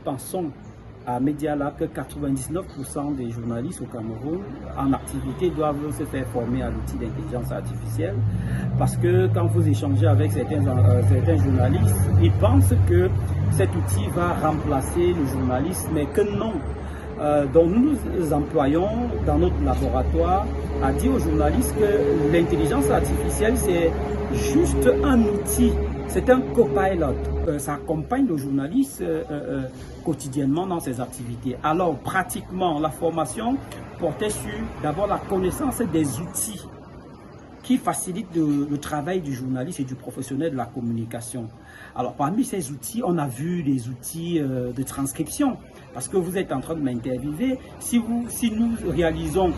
pensons à Media Lab que 99% des journalistes au Cameroun en activité doivent se faire former à l'outil d'intelligence artificielle, parce que quand vous échangez avec certains journalistes, ils pensent que cet outil va remplacer le journaliste, mais que non. Donc nous employons dans notre laboratoire à dire aux journalistes que l'intelligence artificielle c'est juste un outil. C'est un copilot, ça accompagne le journaliste quotidiennement dans ses activités. Alors pratiquement la formation portait sur d'abord la connaissance des outils qui facilitent le travail du journaliste et du professionnel de la communication. Alors parmi ces outils, on a vu les outils de transcription, parce que vous êtes en train de m'interviewer. Si nous réalisons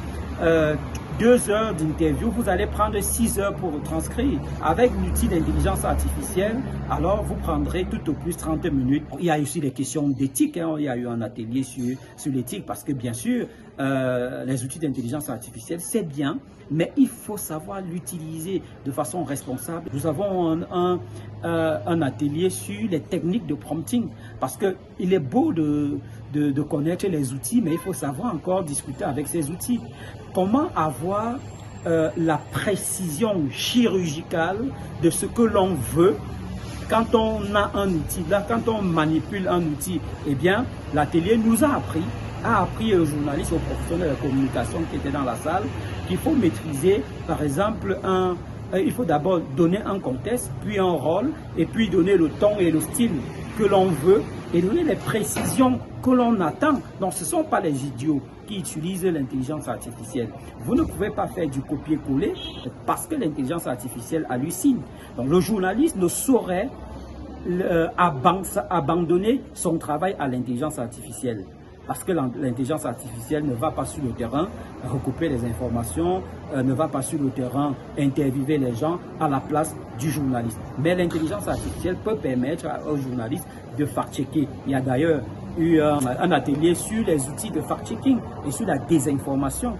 2 heures d'interview, vous allez prendre 6 heures pour transcrire. Avec l'outil d'intelligence artificielle, alors vous prendrez tout au plus 30 minutes. Il y a aussi des questions d'éthique, hein. Il y a eu un atelier sur l'éthique, parce que bien sûr, les outils d'intelligence artificielle, c'est bien, mais il faut savoir l'utiliser de façon responsable. Nous avons un atelier sur les techniques de prompting, parce qu'il est beau de connaître les outils, mais il faut savoir encore discuter avec ces outils. Comment avoir la précision chirurgicale de ce que l'on veut quand on a un outil, là, quand on manipule un outil. Eh bien, l'atelier nous a appris aux journalistes, aux professionnels de communication qui étaient dans la salle, qu'il faut maîtriser, par exemple, il faut d'abord donner un contexte, puis un rôle, et puis donner le ton et le style que l'on veut, et donner les précisions que l'on attend. Donc ce ne sont pas les idiots qui utilisent l'intelligence artificielle. Vous ne pouvez pas faire du copier-coller parce que l'intelligence artificielle hallucine. Donc le journaliste ne saurait abandonner son travail à l'intelligence artificielle, parce que l'intelligence artificielle ne va pas sur le terrain recouper les informations, ne va pas sur le terrain interviewer les gens à la place du journaliste. Mais l'intelligence artificielle peut permettre aux journalistes de fact-checker. Il y a d'ailleurs eu un atelier sur les outils de fact-checking et sur la désinformation.